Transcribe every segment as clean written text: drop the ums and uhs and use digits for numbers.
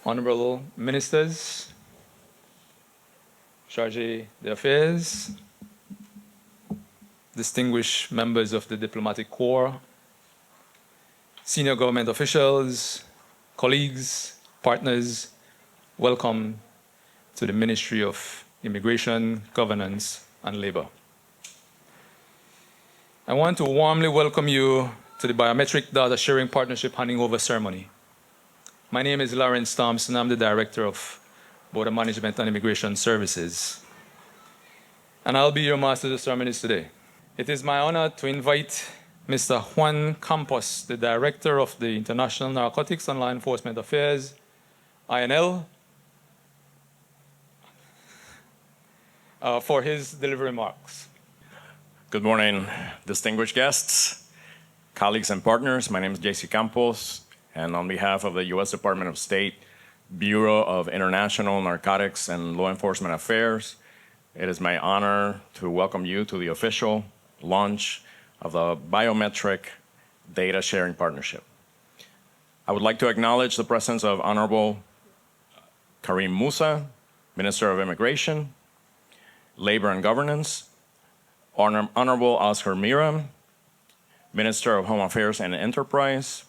Honorable Ministers, Chargé d'Affaires, distinguished members of the Diplomatic Corps, senior government officials, colleagues, partners, welcome to the Ministry of Immigration, Governance, and Labor. I want to warmly welcome you to the Biometric Data Sharing Partnership handing over ceremony. My name is Lawrence Thompson. I'm the Director of Border Management and Immigration Services. And I'll be your Master of Ceremonies today. It is my honor to invite Mr. Juan Campos, the Director of the International Narcotics and Law Enforcement Affairs, INL, for his delivery remarks. Good morning, distinguished guests, colleagues and partners. My name is J.C. Campos, and on behalf of the U.S. Department of State, Bureau of International Narcotics and Law Enforcement Affairs, it is my honor to welcome you to the official launch of the Biometric Data Sharing Partnership. I would like to acknowledge the presence of Honorable Kareem Musa, Minister of Immigration, Labor and Governance, Honorable Oscar Mira, Minister of Home Affairs and Enterprise,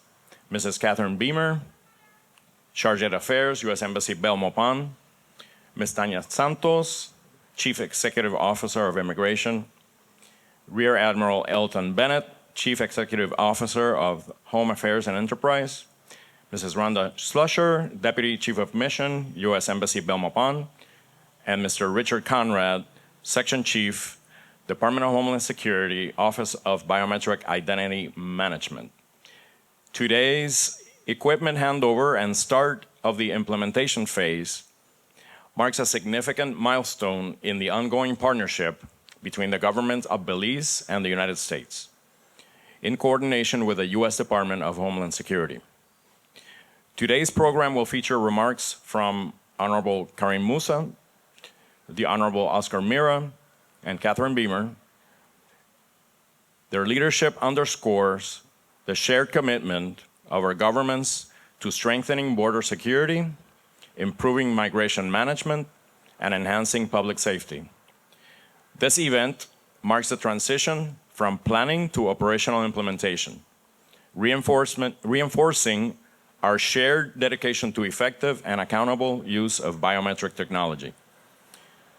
Mrs. Catherine Beamer, Chargé d'Affaires, U.S. Embassy Belmopan, Ms. Tanya Santos, Chief Executive Officer of Immigration, Rear Admiral Elton Bennett, Chief Executive Officer of Home Affairs and Enterprise, Mrs. Rhonda Slusher, Deputy Chief of Mission, U.S. Embassy Belmopan, and Mr. Richard Conrad, Section Chief, Department of Homeland Security, Office of Biometric Identity Management. Today's equipment handover and start of the implementation phase marks a significant milestone in the ongoing partnership between the government of Belize and the United States, in coordination with the U.S. Department of Homeland Security. Today's program will feature remarks from Honorable Kareem Musa, the Honorable Oscar Mira, and Catherine Beamer. Their leadership underscores the shared commitment of our governments to strengthening border security, improving migration management, and enhancing public safety. This event marks the transition from planning to operational implementation, reinforcing our shared dedication to effective and accountable use of biometric technology.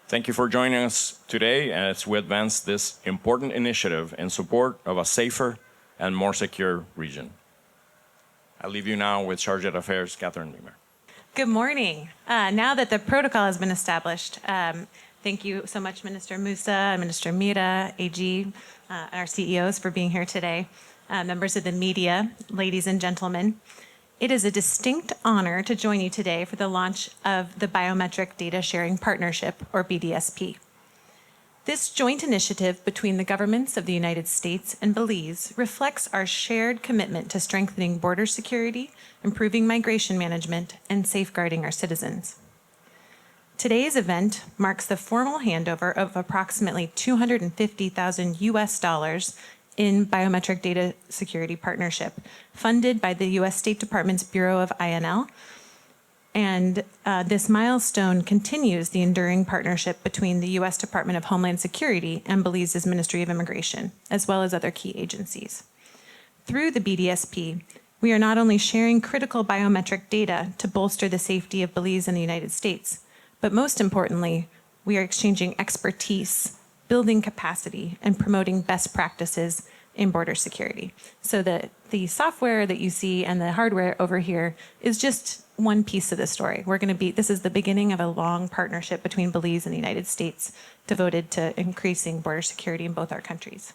Thank you for joining us today as we advance this important initiative in support of a safer and more secure region. I leave you now with Chargé d'Affaires, Catherine Beamer. Good morning. Now that the protocol has been established, thank you so much, Minister Musa, Minister Mira, AG, our CEOs for being here today, members of the media, ladies and gentlemen. It is a distinct honor to join you today for the launch of the Biometric Data Sharing Partnership, or BDSP. This joint initiative between the governments of the United States and Belize reflects our shared commitment to strengthening border security, improving migration management, and safeguarding our citizens. Today's event marks the formal handover of approximately $250,000 US in Biometric Data Security Partnership, funded by the U.S. State Department's Bureau of INL. And this milestone continues the enduring partnership between the U.S. Department of Homeland Security and Belize's Ministry of Immigration, as well as other key agencies. Through the BDSP, we are not only sharing critical biometric data to bolster the safety of Belize and the United States, but most importantly, we are exchanging expertise, building capacity, and promoting best practices in border security. So that the software that you see and the hardware over here is just one piece of the story. This is the beginning of a long partnership between Belize and the United States devoted to increasing border security in both our countries.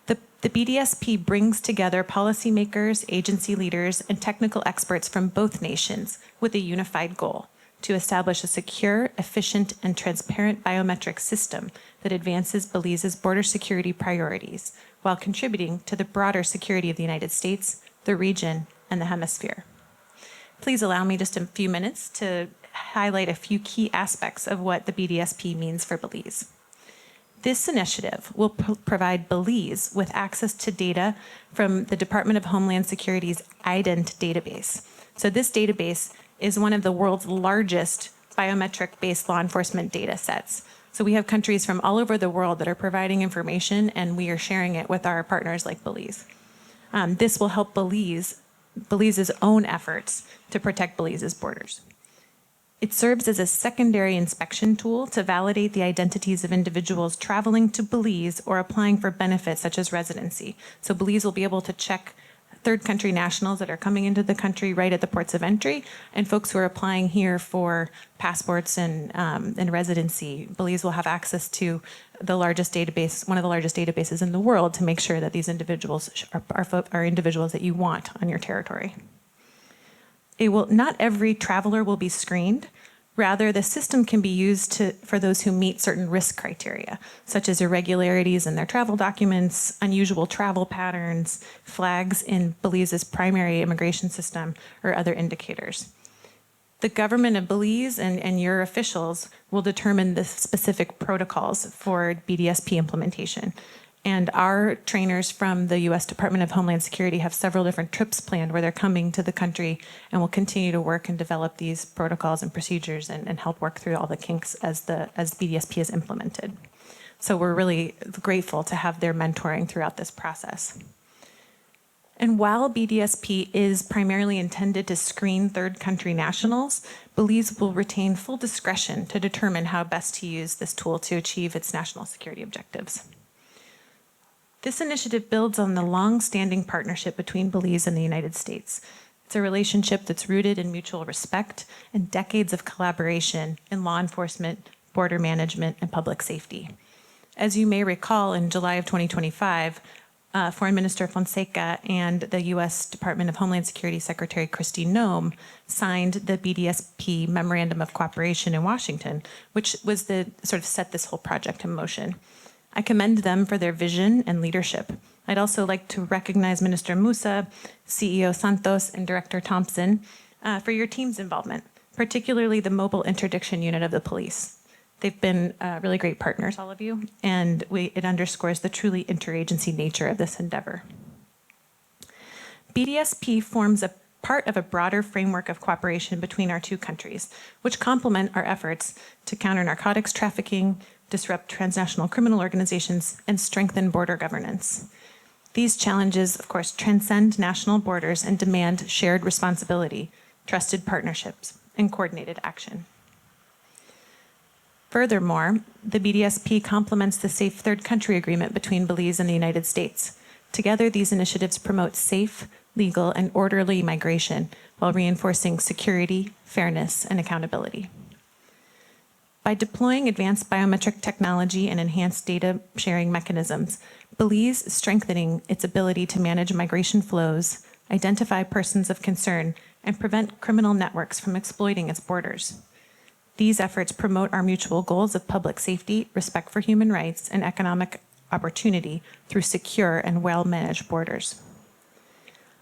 The BDSP brings together policymakers, agency leaders, and technical experts from both nations with a unified goal: to establish a secure, efficient, and transparent biometric system that advances Belize's border security priorities while contributing to the broader security of the United States, the region, and the hemisphere. Please allow me just a few minutes to highlight a few key aspects of what the BDSP means for Belize. This initiative will provide Belize with access to data from the Department of Homeland Security's IDENT database. So this database is one of the world's largest biometric-based law enforcement data sets. So we have countries from all over the world that are providing information, and we are sharing it with our partners like Belize. This will help Belize's own efforts to protect Belize's borders. It serves as a secondary inspection tool to validate the identities of individuals traveling to Belize or applying for benefits such as residency. So Belize will be able to check third country nationals that are coming into the country right at the ports of entry, and folks who are applying here for passports and residency. Belize will have access to the largest database, one of the largest databases in the world, to make sure that these individuals are individuals that you want on your territory. Not every traveler will be screened. Rather, the system can be used for those who meet certain risk criteria, such as irregularities in their travel documents, unusual travel patterns, flags in Belize's primary immigration system, or other indicators. The government of Belize and your officials will determine the specific protocols for BDSP implementation. And our trainers from the U.S. Department of Homeland Security have several different trips planned where they're coming to the country and will continue to work and develop these protocols and procedures and help work through all the kinks as BDSP is implemented. So we're really grateful to have their mentoring throughout this process. And while BDSP is primarily intended to screen third country nationals, Belize will retain full discretion to determine how best to use this tool to achieve its national security objectives. This initiative builds on the long-standing partnership between Belize and the United States. It's a relationship that's rooted in mutual respect and decades of collaboration in law enforcement, border management, and public safety. As you may recall, in July of 2025, Foreign Minister Fonseca and the U.S. Department of Homeland Security Secretary Kristi Noem signed the BDSP Memorandum of Cooperation in Washington, which was sort of set this whole project in motion. I commend them for their vision and leadership. I'd also like to recognize Minister Musa, CEO Santos, and Director Thompson for your team's involvement, particularly the Mobile Interdiction Unit of the police. They've been really great partners, all of you, and it underscores the truly interagency nature of this endeavor. BDSP forms a part of a broader framework of cooperation between our two countries, which complement our efforts to counter narcotics trafficking, disrupt transnational criminal organizations, and strengthen border governance. These challenges, of course, transcend national borders and demand shared responsibility, trusted partnerships, and coordinated action. Furthermore, the BDSP complements the Safe Third Country Agreement between Belize and the United States. Together, these initiatives promote safe, legal, and orderly migration while reinforcing security, fairness, and accountability. By deploying advanced biometric technology and enhanced data sharing mechanisms, Belize is strengthening its ability to manage migration flows, identify persons of concern, and prevent criminal networks from exploiting its borders. These efforts promote our mutual goals of public safety, respect for human rights, and economic opportunity through secure and well-managed borders.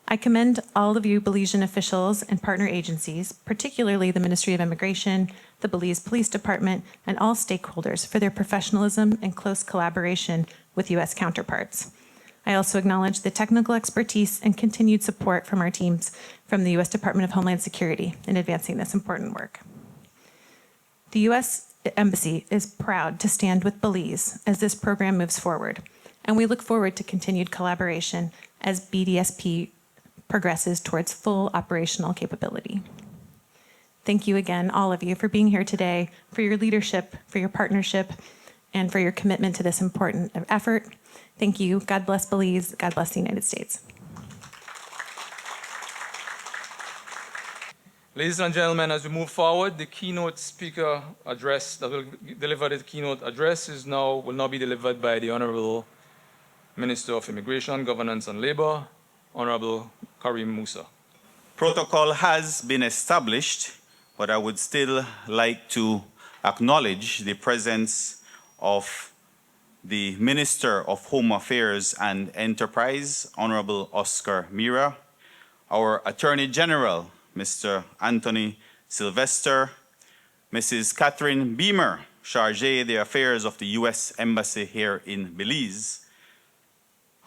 I commend all of you Belizean officials and partner agencies, particularly the Ministry of Immigration, the Belize Police Department, and all stakeholders for their professionalism and close collaboration with U.S. counterparts. I also acknowledge the technical expertise and continued support from our teams from the U.S. Department of Homeland Security in advancing this important work. The U.S. Embassy is proud to stand with Belize as this program moves forward, and we look forward to continued collaboration as BDSP progresses towards full operational capability. Thank you again, all of you, for being here today, for your leadership, for your partnership, and for your commitment to this important effort. Thank you. God bless Belize. God bless the United States. Ladies and gentlemen, as we move forward, the keynote speaker address that will deliver the keynote address will now be delivered by the Honorable Minister of Immigration, Governance and Labor, Honorable Kareem Musa. Protocol has been established, but I would still like to acknowledge the presence of the Minister of Home Affairs and Enterprise, Honorable Oscar Mira, our Attorney General, Mr. Anthony Sylvester, Mrs. Catherine Beamer, Chargé des Affairs of the U.S. Embassy here in Belize,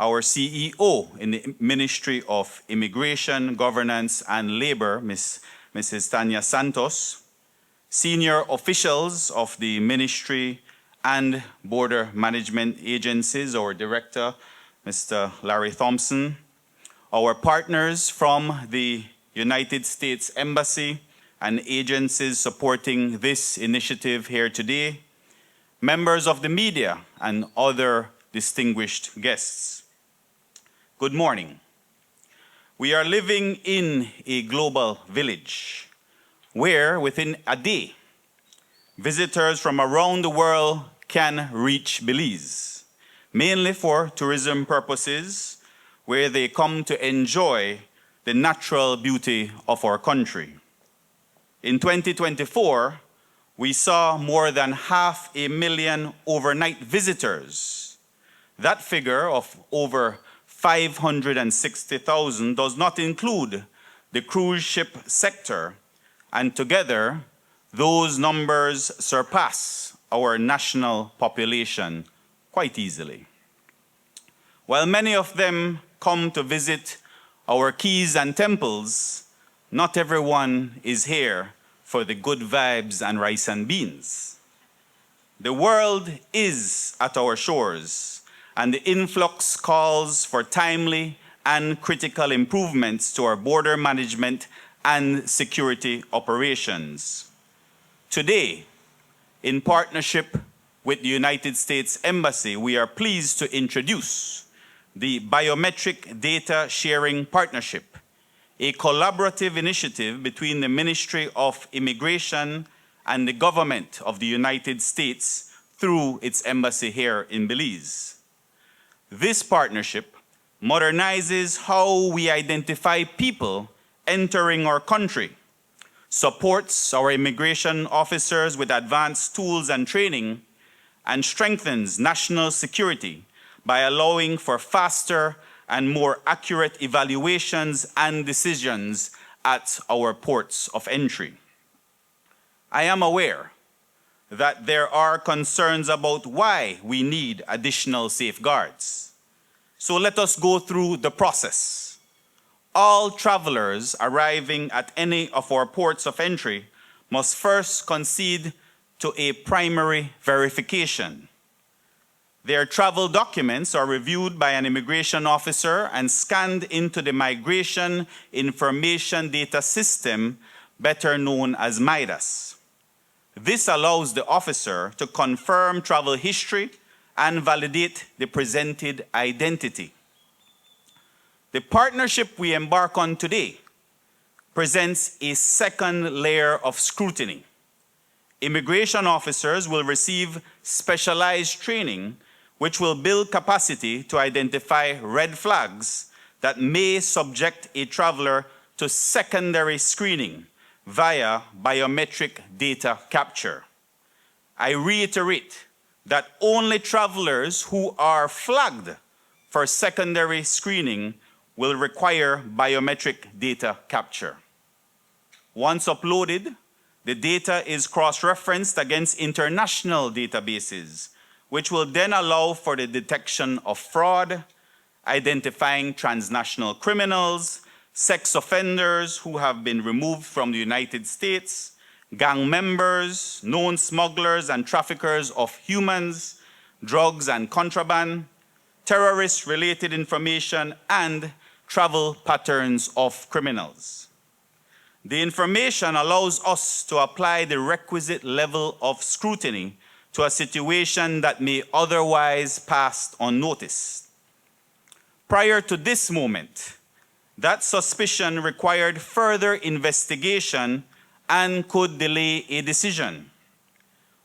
our CEO in the Ministry of Immigration, Governance and Labor, Ms. Mrs. Tanya Santos, senior officials of the Ministry and Border Management Agencies, our Director, Mr. Larry Thompson, our partners from the United States Embassy and agencies supporting this initiative here today, members of the media, and other distinguished guests. Good morning. We are living in a global village where, within a day, visitors from around the world can reach Belize, mainly for tourism purposes, where they come to enjoy the natural beauty of our country. In 2024, we saw more than 500,000 overnight visitors. That figure of over 560,000 does not include the cruise ship sector, and together, those numbers surpass our national population quite easily. While many of them come to visit our quays and temples, not everyone is here for the good vibes and rice and beans. The world is at our shores, and the influx calls for timely and critical improvements to our border management and security operations. Today, in partnership with the United States Embassy, we are pleased to introduce the Biometric Data Sharing Partnership, a collaborative initiative between the Ministry of Immigration and the government of the United States through its embassy here in Belize. This partnership modernizes how we identify people entering our country, supports our immigration officers with advanced tools and training, and strengthens national security by allowing for faster and more accurate evaluations and decisions at our ports of entry. I am aware that there are concerns about why we need additional safeguards. So let us go through the process. All travelers arriving at any of our ports of entry must first concede to a primary verification. Their travel documents are reviewed by an immigration officer and scanned into the Migration Information Data System, better known as MIDAS. This allows the officer to confirm travel history and validate the presented identity. The partnership we embark on today presents a second layer of scrutiny. Immigration officers will receive specialized training which will build capacity to identify red flags that may subject a traveler to secondary screening via biometric data capture. I reiterate that only travelers who are flagged for secondary screening will require biometric data capture. Once uploaded, the data is cross-referenced against international databases, which will then allow for the detection of fraud, identifying transnational criminals, sex offenders who have been removed from the United States, gang members, known smugglers and traffickers of humans, drugs and contraband, terrorist-related information, and travel patterns of criminals. The information allows us to apply the requisite level of scrutiny to a situation that may otherwise pass unnoticed. Prior to this moment, that suspicion required further investigation and could delay a decision.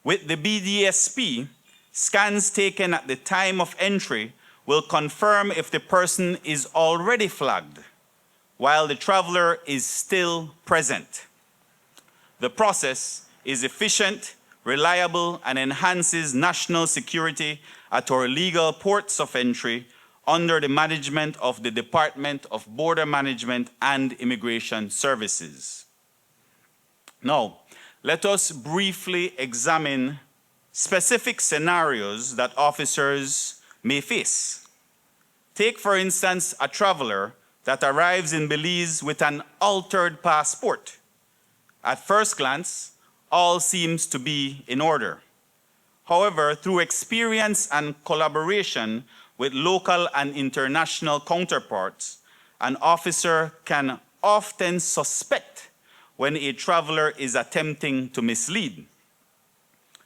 With the BDSP, scans taken at the time of entry will confirm if the person is already flagged, while the traveler is still present. The process is efficient, reliable, and enhances national security at our legal ports of entry under the management of the Department of Border Management and Immigration Services. Now, let us briefly examine specific scenarios that officers may face. Take, for instance, a traveler that arrives in Belize with an altered passport. At first glance, all seems to be in order. However, through experience and collaboration with local and international counterparts, an officer can often suspect when a traveler is attempting to mislead.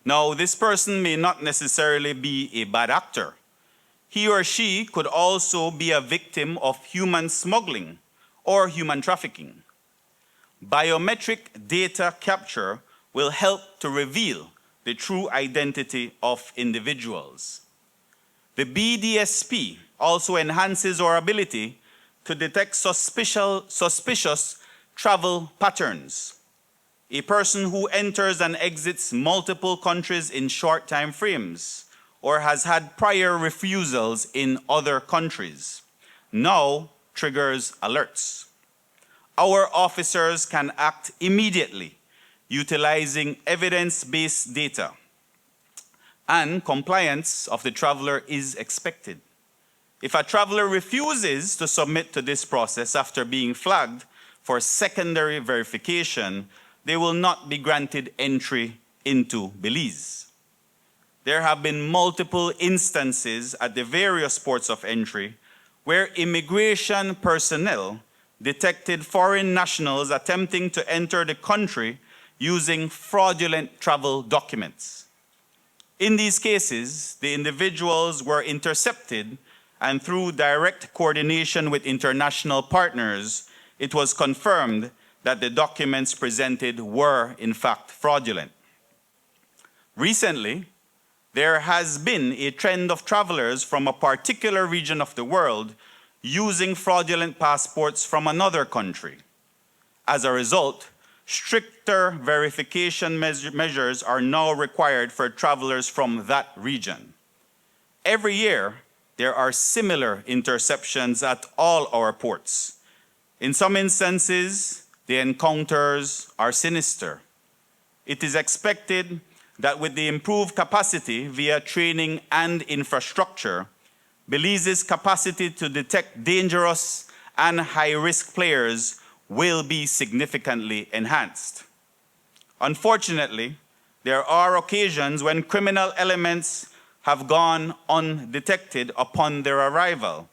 Now, this person may not necessarily be a bad actor. He or she could also be a victim of human smuggling or human trafficking. Biometric data capture will help to reveal the true identity of individuals. The BDSP also enhances our ability to detect suspicious travel patterns. A person who enters and exits multiple countries in short time frames or has had prior refusals in other countries now triggers alerts. Our officers can act immediately utilizing evidence-based data, and compliance of the traveler is expected. If a traveler refuses to submit to this process after being flagged for secondary verification, they will not be granted entry into Belize. There have been multiple instances at the various ports of entry where immigration personnel detected foreign nationals attempting to enter the country using fraudulent travel documents. In these cases, the individuals were intercepted, and through direct coordination with international partners, it was confirmed that the documents presented were in fact fraudulent. Recently, there has been a trend of travelers from a particular region of the world using fraudulent passports from another country. As a result, stricter verification measures are now required for travelers from that region. Every year, there are similar interceptions at all our ports. In some instances, the encounters are sinister. It is expected that with the improved capacity via training and infrastructure, Belize's capacity to detect dangerous and high-risk players will be significantly enhanced. Unfortunately, there are occasions when criminal elements have gone undetected upon their arrival,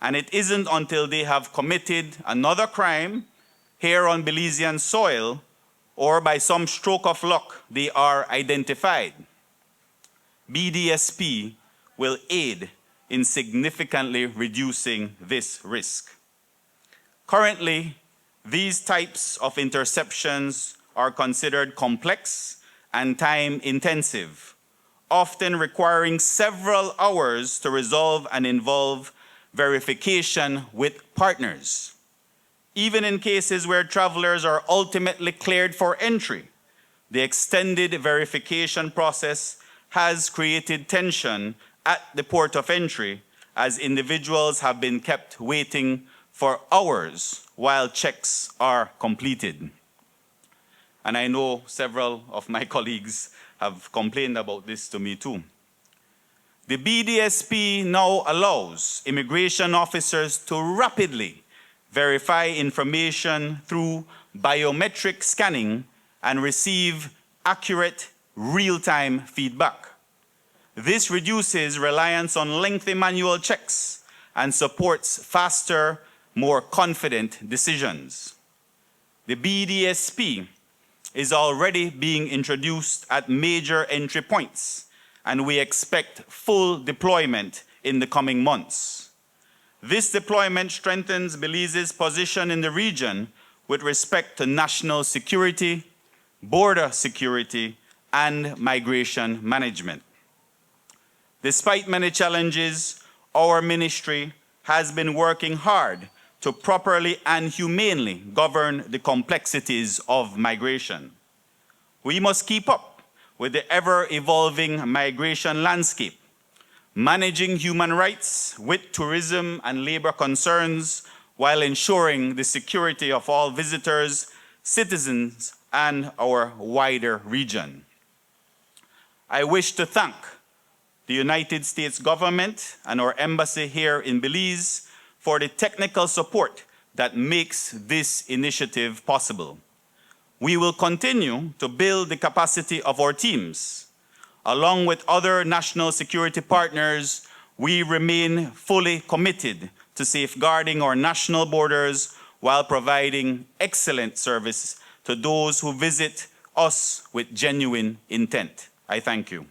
and it isn't until they have committed another crime here on Belizean soil or by some stroke of luck they are identified. BDSP will aid in significantly reducing this risk. Currently, these types of interceptions are considered complex and time-intensive, often requiring several hours to resolve and involve verification with partners. Even in cases where travelers are ultimately cleared for entry, the extended verification process has created tension at the port of entry as individuals have been kept waiting for hours while checks are completed. And I know several of my colleagues have complained about this to me too. The BDSP now allows immigration officers to rapidly verify information through biometric scanning and receive accurate real-time feedback. This reduces reliance on lengthy manual checks and supports faster, more confident decisions. The BDSP is already being introduced at major entry points, and we expect full deployment in the coming months. This deployment strengthens Belize's position in the region with respect to national security, border security, and migration management. Despite many challenges, our ministry has been working hard to properly and humanely govern the complexities of migration. We must keep up with the ever-evolving migration landscape, managing human rights with tourism and labor concerns while ensuring the security of all visitors, citizens, and our wider region. I wish to thank the United States government and our embassy here in Belize for the technical support that makes this initiative possible. We will continue to build the capacity of our teams. Along with other national security partners, we remain fully committed to safeguarding our national borders while providing excellent service to those who visit us with genuine intent. I thank you.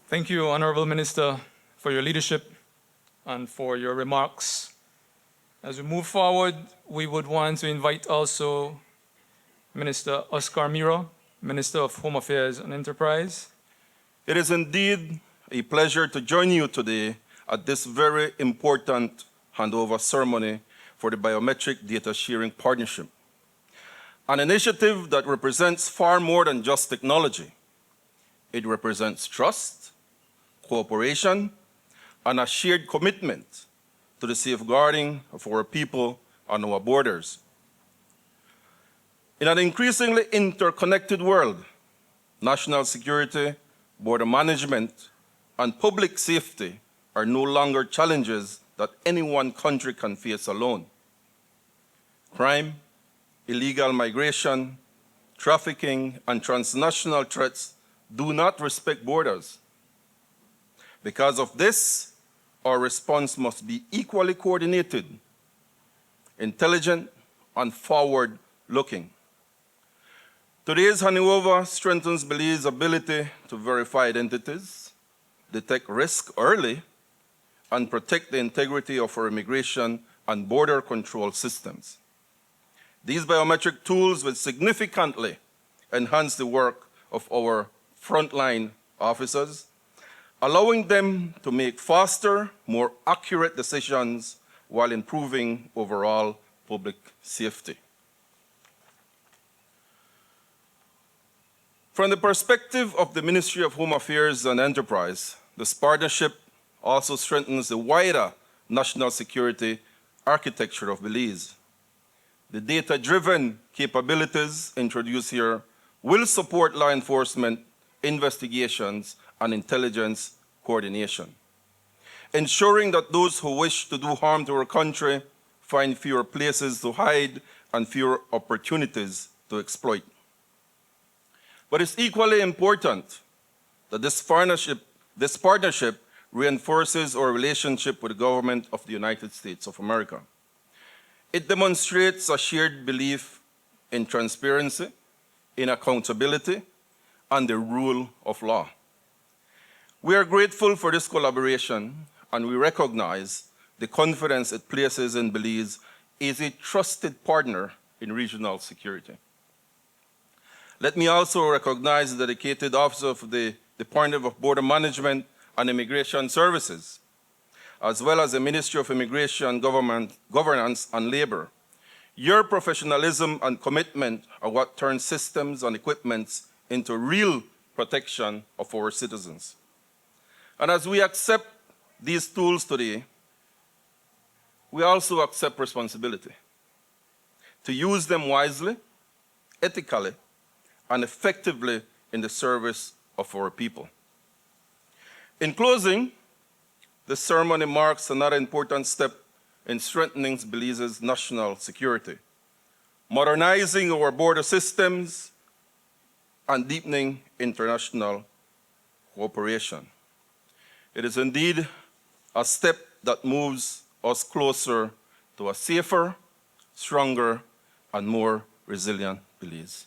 Thank you, Honorable Minister, for your leadership and for your remarks. As we move forward, we would want to invite also Minister Oscar Miro, Minister of Home Affairs and Enterprise. It is indeed a pleasure to join you today at this very important handover ceremony for the Biometric Data Sharing Partnership, an initiative that represents far more than just technology. It represents trust, cooperation, and a shared commitment to the safeguarding of our people and our borders. In an increasingly interconnected world, national security, border management, and public safety are no longer challenges that any one country can face alone. Crime, illegal migration, trafficking, and transnational threats do not respect borders. Because of this, our response must be equally coordinated, intelligent, and forward-looking. Today's handover strengthens Belize's ability to verify identities, detect risk early, and protect the integrity of our immigration and border control systems. These biometric tools will significantly enhance the work of our frontline officers, allowing them to make faster, more accurate decisions while improving overall public safety. From the perspective of the Ministry of Home Affairs and Enterprise, this partnership also strengthens the wider national security architecture of Belize. The data-driven capabilities introduced here will support law enforcement, investigations, and intelligence coordination, ensuring that those who wish to do harm to our country find fewer places to hide and fewer opportunities to exploit. But it's equally important that this partnership reinforces our relationship with the government of the United States of America. It demonstrates a shared belief in transparency, in accountability, and the rule of law. We are grateful for this collaboration, and we recognize the confidence it places in Belize as a trusted partner in regional security. Let me also recognize the dedicated officer of the Department of Border Management and Immigration Services, as well as the Ministry of Immigration, Governance, and Labor. Your professionalism and commitment are what turns systems and equipments into real protection of our citizens. And as we accept these tools today, we also accept responsibility to use them wisely, ethically, and effectively in the service of our people. In closing, this ceremony marks another important step in strengthening Belize's national security, modernizing our border systems, and deepening international cooperation. It is indeed a step that moves us closer to a safer, stronger, and more resilient Belize.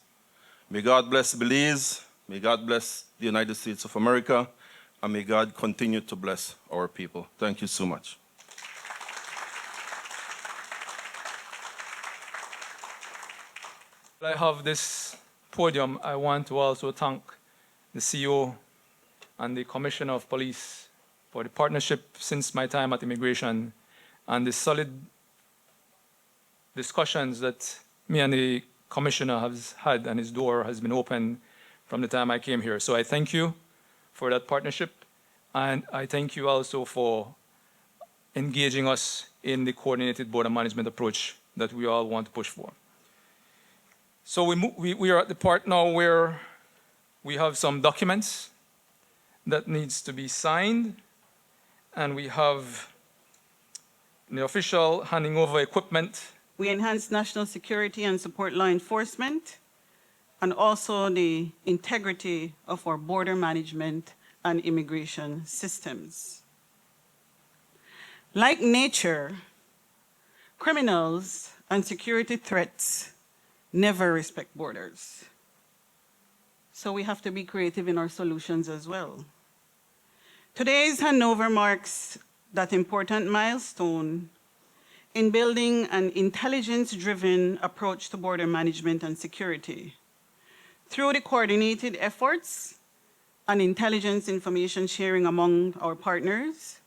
May God bless Belize, may God bless the United States of America, and may God continue to bless our people. Thank you so much. I have this podium. I want to also thank the CEO and the Commissioner of Police for the partnership since my time at Immigration and the solid discussions that me and the Commissioner has had, and his door has been open from the time I came here. So I thank you for that partnership, and I thank you also for engaging us in the coordinated border management approach that we all want to push for. So we are at the part now where we have some documents that needs to be signed, and we have In the official handing over equipment, We enhance national security and support law enforcement, and also the integrity of our border management and immigration systems. Like nature, criminals and security threats never respect borders. So we have to be creative in our solutions as well. Today's handover marks that important milestone in building an intelligence-driven approach to border management and security. Through the coordinated efforts and intelligence information sharing among our partners,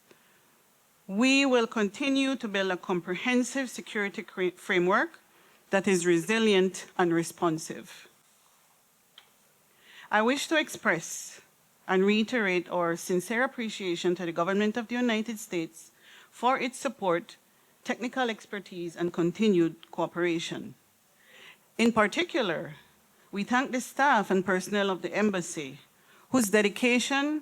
we will continue to build a comprehensive security framework that is resilient and responsive. I wish to express and reiterate our sincere appreciation to the government of the United States for its support, technical expertise, and continued cooperation. In particular, we thank the staff and personnel of the embassy, whose dedication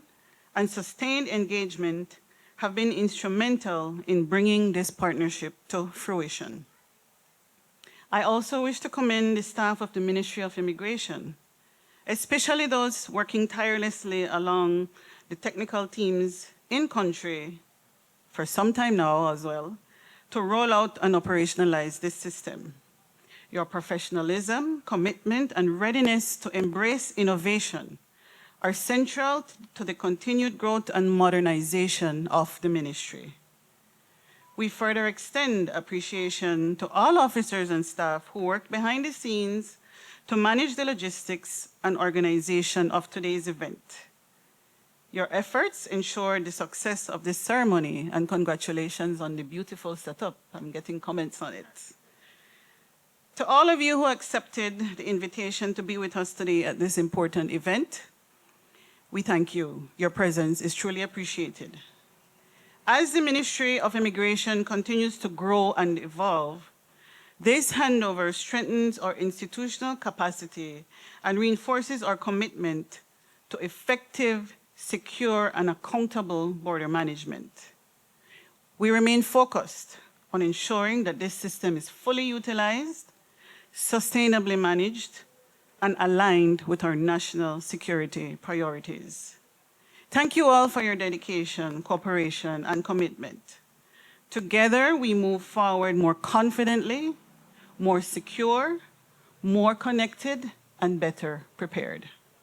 and sustained engagement have been instrumental in bringing this partnership to fruition. I also wish to commend the staff of the Ministry of Immigration, especially those working tirelessly along the technical teams in country for some time now as well, to roll out and operationalize this system. Your professionalism, commitment, and readiness to embrace innovation are central to the continued growth and modernization of the ministry. We further extend appreciation to all officers and staff who work behind the scenes to manage the logistics and organization of today's event. Your efforts ensure the success of this ceremony, and congratulations on the beautiful setup. I'm getting comments on it. To all of you who accepted the invitation to be with us today at this important event, we thank you. Your presence is truly appreciated. As the Ministry of Immigration continues to grow and evolve, this handover strengthens our institutional capacity and reinforces our commitment to effective, secure, and accountable border management. We remain focused on ensuring that this system is fully utilized, sustainably managed, and aligned with our national security priorities. Thank you all for your dedication, cooperation, and commitment. Together, we move forward more confidently, more secure, more connected, and better prepared.